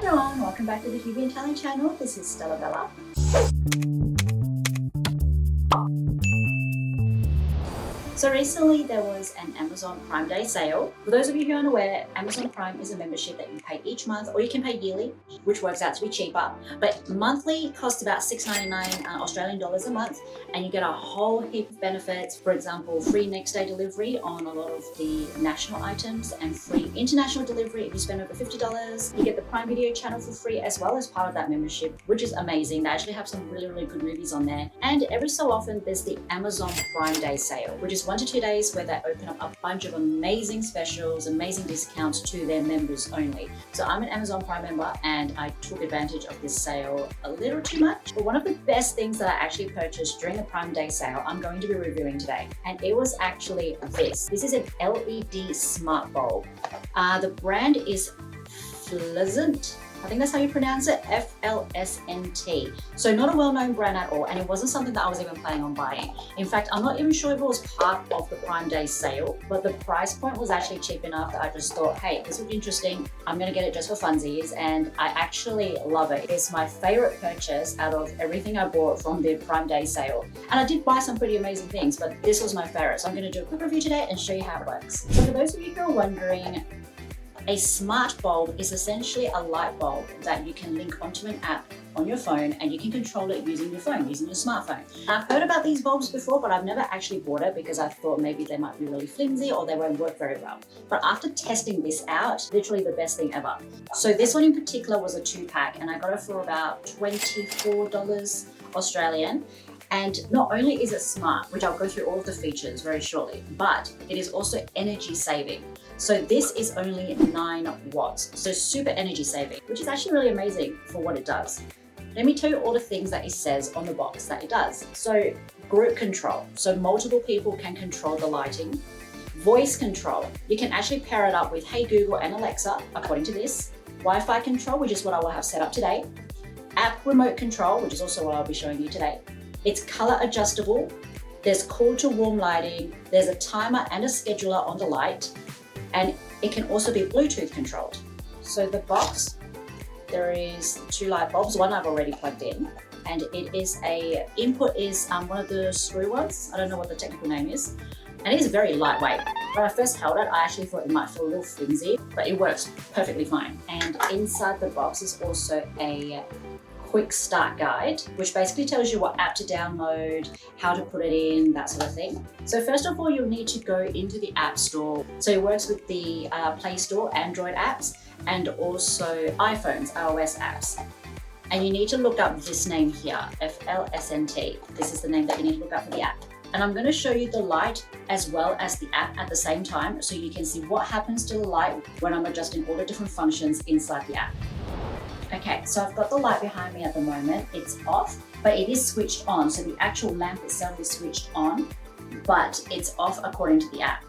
everyone, welcome back to the HUBient channel. This is Stella Bella. So recently there was an Amazon Prime Day sale. For those of you who are unaware, Amazon Prime is a membership that you pay each month, or you can pay yearly, which works out to be cheaper. But monthly costs about $6.99 Australian dollars a month, and you get a whole heap of benefits. For example, free next day delivery on a lot of the national items and free international delivery if you spend over $50. You get the Prime Video channel for free as well as part of that membership, which is amazing. They actually have some really good movies on there. And every so often there's the Amazon Prime Day sale, which is 1 to 2 days where they open up a bunch of amazing specials, amazing discounts to their members only. So I'm an Amazon Prime member and I took advantage of this sale a little too much. But one of the best things that I actually purchased during the Prime Day sale, I'm going to be reviewing today. And it was actually this. This is an LED smart bulb. The brand is FLSNT. I think that's how you pronounce it, FLSNT. So not a well-known brand at all, and it wasn't something that I was even planning on buying. In fact, I'm not even sure if it was part of the Prime Day sale, but the price point was actually cheap enough that I just thought, hey, this would be interesting. I'm gonna get it just for funsies, and I actually love it. It's my favorite purchase out of everything I bought from the Prime Day sale. And I did buy some pretty amazing things, but this was my favorite. So I'm gonna do a quick review today and show you how it works. So for those of you who are wondering, a smart bulb is essentially a light bulb that you can link onto an app on your phone, and you can control it using your phone, using your smartphone. I've heard about these bulbs before, but I've never actually bought it because I thought maybe they might be really flimsy or they won't work very well. But after testing this out, literally the best thing ever. So this one in particular was a 2-pack, and I got it for about $24 Australian. And not only is it smart, which I'll go through all of the features very shortly, but it is also energy saving. So this is only 9 watts, so super energy saving, which is actually really amazing for what it does. Let me tell you all the things that it says on the box that it does. So group control, so multiple people can control the lighting. Voice control, you can actually pair it up with Hey Google and Alexa, according to this. Wi-Fi control, which is what I will have set up today. App remote control, which is also what I'll be showing you today. It's color adjustable, there's cool to warm lighting, there's a timer and a scheduler on the light, and it can also be Bluetooth controlled. So the box, there is 2 light bulbs, one I've already plugged in, and it is input is one of the screw ones, I don't know what the technical name is, and it is very lightweight. When I first held it, I actually thought it might feel a little flimsy, but it works perfectly fine. And inside the box is also a quick start guide, which basically tells you what app to download, how to put it in, that sort of thing. So first of all, you'll need to go into the App Store. So it works with the Play Store, Android apps, and also iPhone's iOS apps. And you need to look up this name here, FLSNT. This is the name that you need to look up for the app. And I'm going to show you the light as well as the app at the same time, so you can see what happens to the light when I'm adjusting all the different functions inside the app. Okay, so I've got the light behind me at the moment. It's off, but it is switched on. So the actual lamp itself is switched on, but it's off according to the app.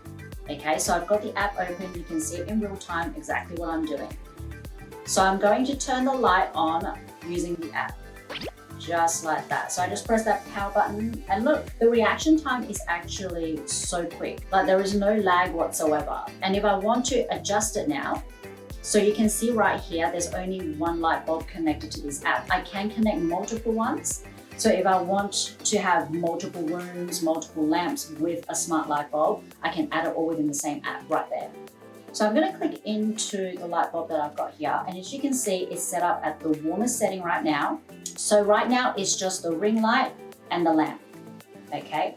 Okay, so I've got the app open. You can see it in real time exactly what I'm doing. So I'm going to turn the light on using the app, just like that. So I just press that power button, and look, the reaction time is actually so quick. Like, there is no lag whatsoever. And if I want to adjust it now, so you can see right here, there's only 1 light bulb connected to this app. I can connect multiple ones. So if I want to have multiple rooms, multiple lamps with a smart light bulb, I can add it all within the same app right there. So I'm gonna click into the light bulb that I've got here. And as you can see, it's set up at the warmest setting right now. So right now it's just the ring light and the lamp, okay?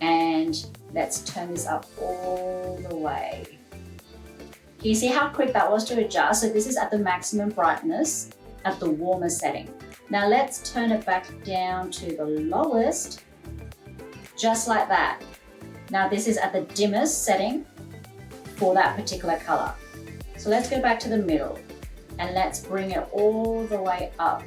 And let's turn this up all the way. Can you see how quick that was to adjust? So this is at the maximum brightness at the warmest setting. Now let's turn it back down to the lowest, just like that. Now this is at the dimmest setting for that particular color. So let's go back to the middle and let's bring it all the way up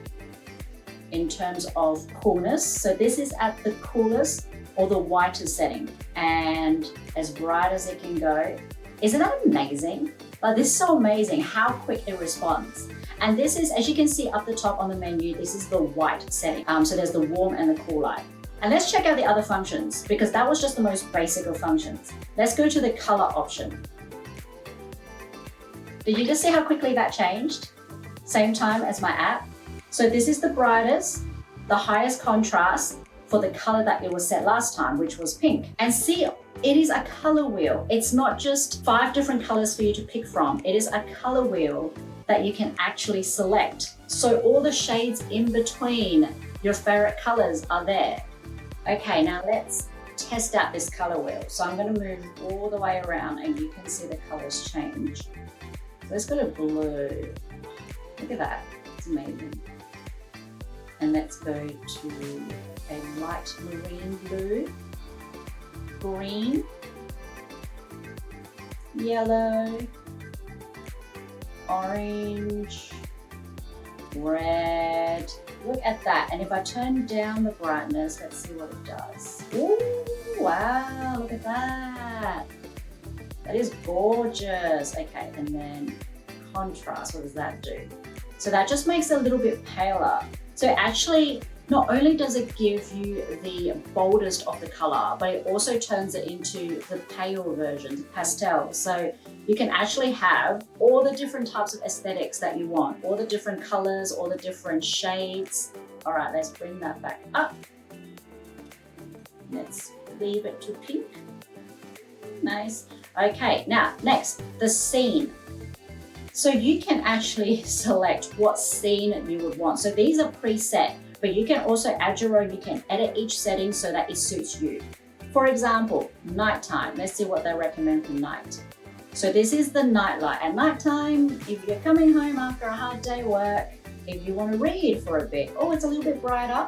in terms of coolness. So this is at the coolest or the whitest setting, and as bright as it can go. Isn't that amazing? Like, this is so amazing how quick it responds. And this is, as you can see up the top on the menu, this is the white setting. So there's the warm and the cool light. And let's check out the other functions, because that was just the most basic of functions. Let's go to the color option. Did you just see how quickly that changed? same time as my app. So this is the brightest, the highest contrast for the color that it was set last time, which was pink. And see, it is a color wheel. It's not just 5 different colors for you to pick from. It is a color wheel that you can actually select. So all the shades in between your favorite colors are there. Okay, now let's test out this color wheel. So I'm going to move all the way around and you can see the colors change. So let's go to blue. Look at that, it's amazing. And let's go to a light marine blue, green, yellow, orange, red. Look at that. And if I turn down the brightness, let's see what it does. Ooh, wow, look at that. That is gorgeous. Okay, and then contrast, what does that do? So that just makes it a little bit paler. So actually, not only does it give you the boldest of the color, but it also turns it into the pale version, the pastel. So you can actually have all the different types of aesthetics that you want, all the different colors, all the different shades. All right, let's bring that back up. Let's leave it to pink. Nice. Okay, now next, the scene. So you can actually select what scene you would want. So these are preset, but you can also add your own. You can edit each setting so that it suits you. For example, nighttime. Let's see what they recommend for night. So this is the night light. At nighttime, if you're coming home after a hard day work, if you want to read for a bit, oh, it's a little bit brighter.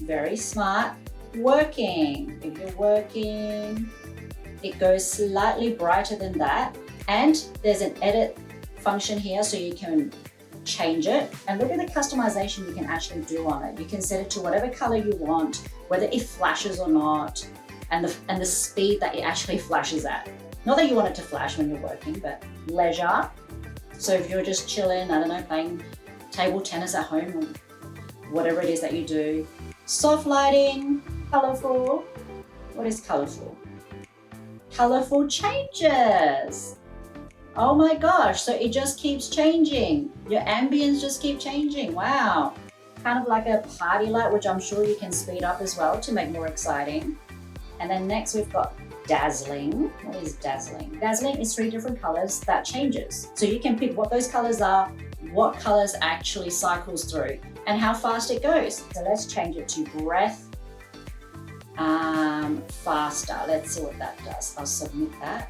Very smart. Working. If you're working, it goes slightly brighter than that. And there's an edit function here so you can change it. And look at the customization you can actually do on it. You can set it to whatever color you want, whether it flashes or not, and the speed that it actually flashes at. Not that you want it to flash when you're working, but leisure. So if you're just chilling, I don't know, playing table tennis at home or whatever it is that you do. Soft lighting, colorful. What is colorful? Colorful changes. Oh my gosh, so it just keeps changing. Your ambience just keep changing. Wow. Kind of like a party light, which I'm sure you can speed up as well to make more exciting. And then next we've got dazzling. What is dazzling? Dazzling is 3 different colors that changes. So you can pick what those colors are, what colors actually cycles through, and how fast it goes. So let's change it to breath faster. Let's see what that does. I'll submit that.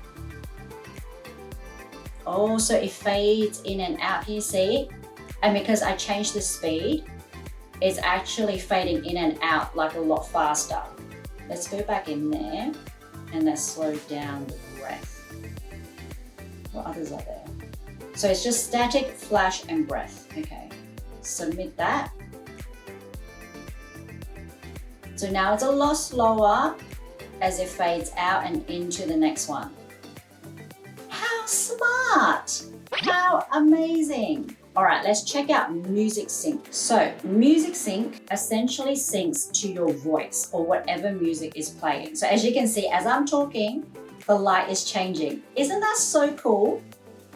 Oh, so it fades in and out, can you see? And because I changed the speed, it's actually fading in and out like a lot faster. Let's go back in there and let's slow down the breath. What others are there? So it's just static, flash, and breath. Okay, submit that. So now it's a lot slower as it fades out and into the next one. How smart! How amazing! All right, let's check out Music Sync. So Music Sync essentially syncs to your voice or whatever music is playing. So as you can see, as I'm talking, the light is changing. Isn't that so cool?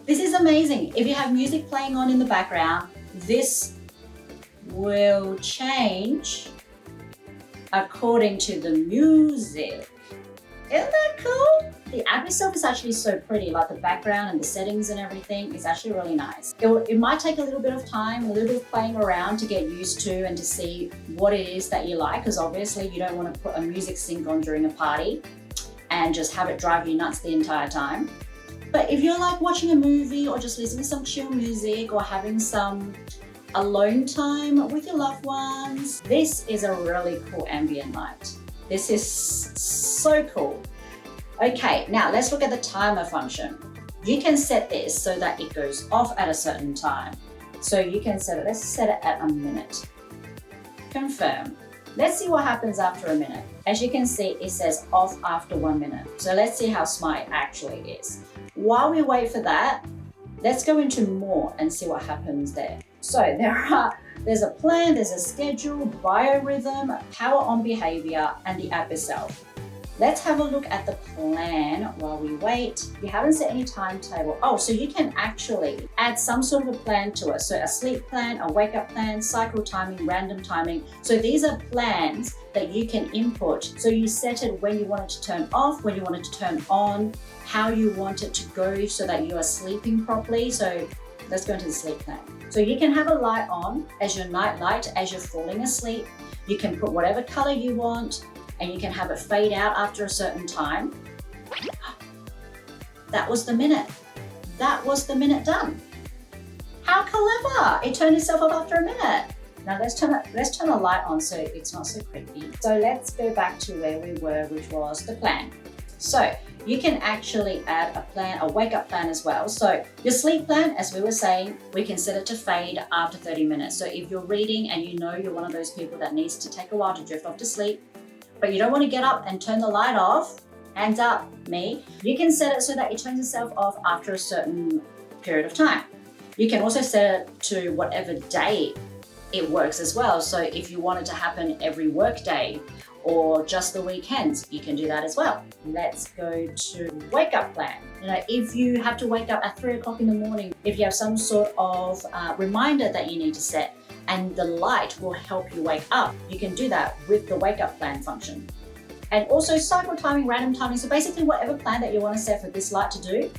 This is amazing. If you have music playing on in the background, this will change according to the music. Isn't that cool? The app itself is actually so pretty, like the background and the settings and everything is actually really nice. It might take a little bit of time, a little bit of playing around to get used to and to see what it is that you like, because obviously you don't want to put a music sync on during a party and just have it drive you nuts the entire time. But if you're like watching a movie or just listening to some chill music or having some alone time with your loved ones, this is a really cool ambient light. This is so cool. Okay, now let's look at the timer function. You can set this so that it goes off at a certain time. So you can set it, let's set it at a minute. Confirm. Let's see what happens after a minute. As you can see, it says off after 1 minute. So let's see how smart it actually is. While we wait for that, let's go into more and see what happens there. So there's a plan, there's a schedule, biorhythm, power on behavior, and the app itself. Let's have a look at the plan while we wait. You haven't set any timetable. Oh, so you can actually add some sort of a plan to it. So a sleep plan, a wake up plan, cycle timing, random timing. So these are plans that you can input. So you set it when you want it to turn off, when you want it to turn on, how you want it to go so that you are sleeping properly. So let's go into the sleep plan. So you can have a light on as your night light as you're falling asleep. You can put whatever color you want, and you can have it fade out after a certain time. That was the minute. That was the minute done. How clever! It turned itself off after a minute. Now let's turn a light on so it's not so creepy. So let's go back to where we were, which was the plan. So you can actually add a plan, a wake up plan as well. So your sleep plan, as we were saying, we can set it to fade after 30 minutes. So if you're reading and you know you're one of those people that needs to take a while to drift off to sleep, but you don't want to get up and turn the light off, hands up, me, you can set it so that it turns itself off after a certain period of time. You can also set it to whatever day it works as well. So if you want it to happen every work day or just the weekends, you can do that as well. Let's go to wake up plan. You know, if you have to wake up at 3 o'clock in the morning, if you have some sort of reminder that you need to set, and the light will help you wake up, you can do that with the wake up plan function. And also cycle timing, random timing. So basically whatever plan that you want to set for this light to do,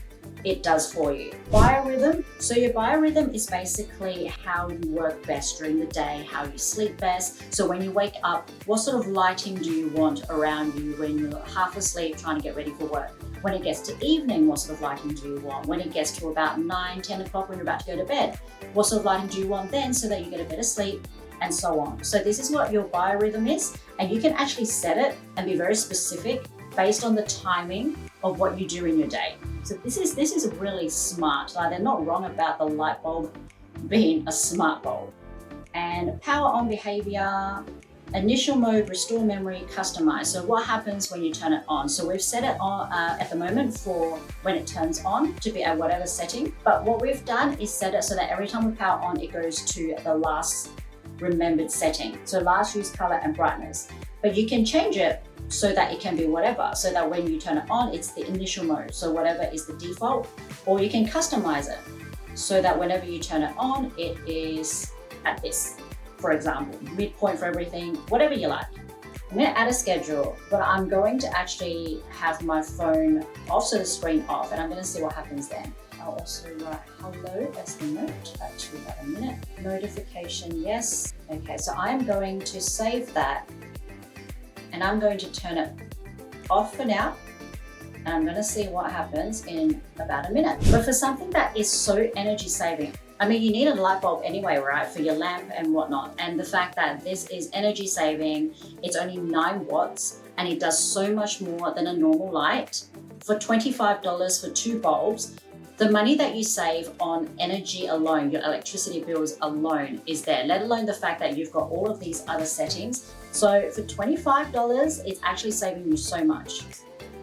it does for you. Biorhythm. So your biorhythm is basically how you work best during the day, how you sleep best. So when you wake up, what sort of lighting do you want around you when you're half asleep trying to get ready for work? When it gets to evening, what sort of lighting do you want? When it gets to about 9, 10 o'clock when you're about to go to bed, what sort of lighting do you want then so that you get a better sleep, and so on. So this is what your biorhythm is, and you can actually set it and be very specific based on the timing of what you do in your day. So this is really smart. Like, they're not wrong about the light bulb being a smart bulb. And power on behavior, initial mode, restore memory, customize. So what happens when you turn it on? So we've set it on at the moment for when it turns on to be at whatever setting. But what we've done is set it so that every time we power on, it goes to the last remembered setting. So last use color and brightness. But you can change it so that it can be whatever. So that when you turn it on, it's the initial mode. So whatever is the default, or you can customize it so that whenever you turn it on, it is at this. For example, midpoint for everything, whatever you like. I'm going to add a schedule, but I'm going to actually have my phone off, so the screen off, and I'm going to see what happens then. I'll also write hello as the note, to about a minute. Notification, yes. Okay, so I'm going to save that, and I'm going to turn it off for now, and I'm going to see what happens in about a minute. But for something that is so energy saving, I mean, you need a light bulb anyway, right, for your lamp and whatnot. And the fact that this is energy saving, it's only 9 watts, and it does so much more than a normal light. For $25 for 2 bulbs, the money that you save on energy alone, your electricity bills alone, is there, let alone the fact that you've got all of these other settings. So for $25, it's actually saving you so much.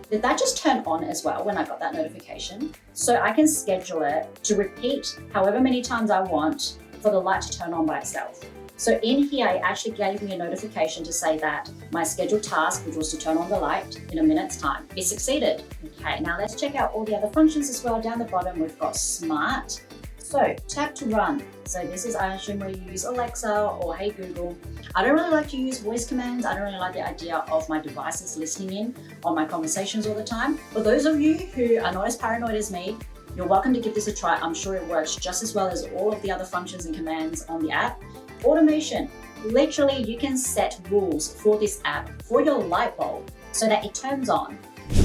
Did that just turn on as well when I got that notification? So I can schedule it to repeat however many times I want for the light to turn on by itself. So in here, it actually gave me a notification to say that my scheduled task, which was to turn on the light in a minute's time, is succeeded. Okay, now let's check out all the other functions as well. Down the bottom, we've got Smart. So tap to run. So this is, I assume, where you use Alexa or Hey Google. I don't really like to use voice commands. I don't really like the idea of my devices listening in on my conversations all the time. For those of you who are not as paranoid as me, you're welcome to give this a try. I'm sure it works just as well as all of the other functions and commands on the app. Automation. Literally, you can set rules for this app for your light bulb so that it turns on.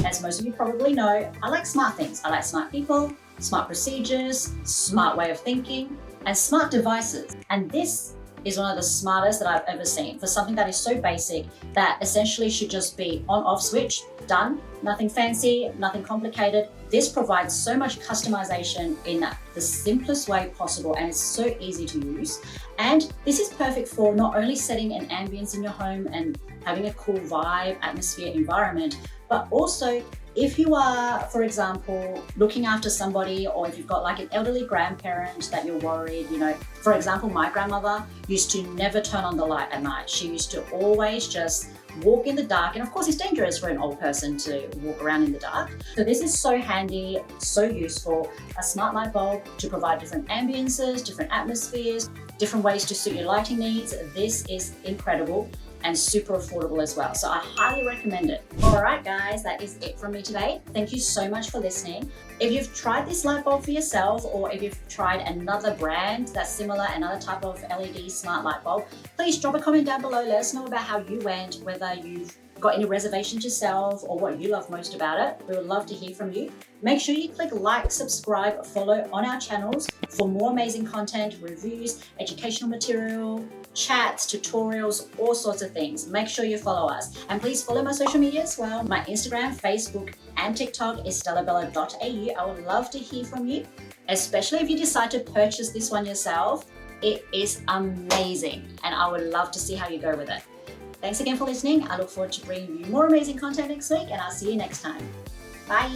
As most of you probably know, I like smart things. I like smart people, smart procedures, smart way of thinking, and smart devices. And this is one of the smartest that I've ever seen for something that is so basic that essentially should just be on-off switch, done, nothing fancy, nothing complicated. This provides so much customization in the simplest way possible, and it's so easy to use. And this is perfect for not only setting an ambience in your home and having a cool vibe, atmosphere, environment, but also if you are, for example, looking after somebody, or if you've got like an elderly grandparent that you're worried, you know, for example, my grandmother used to never turn on the light at night. She used to always just walk in the dark. And of course, it's dangerous for an old person to walk around in the dark. So this is so handy, so useful. A smart light bulb to provide different ambiances, different atmospheres, different ways to suit your lighting needs. This is incredible and super affordable as well. So I highly recommend it. All right, guys, that is it from me today. Thank you so much for listening. If you've tried this light bulb for yourself, or if you've tried another brand that's similar, another type of LED smart light bulb, please drop a comment down below. Let us know about how you went, whether you've got any reservations yourself or what you love most about it. We would love to hear from you. Make sure you click like, subscribe, follow on our channels for more amazing content, reviews, educational material, chats, tutorials, all sorts of things. Make sure you follow us. And please follow my social media as well. My Instagram, Facebook, and TikTok is stellabella.au. I would love to hear from you, especially if you decide to purchase this one yourself. It is amazing, and I would love to see how you go with it. Thanks again for listening. I look forward to bringing you more amazing content next week, and I'll see you next time. Bye.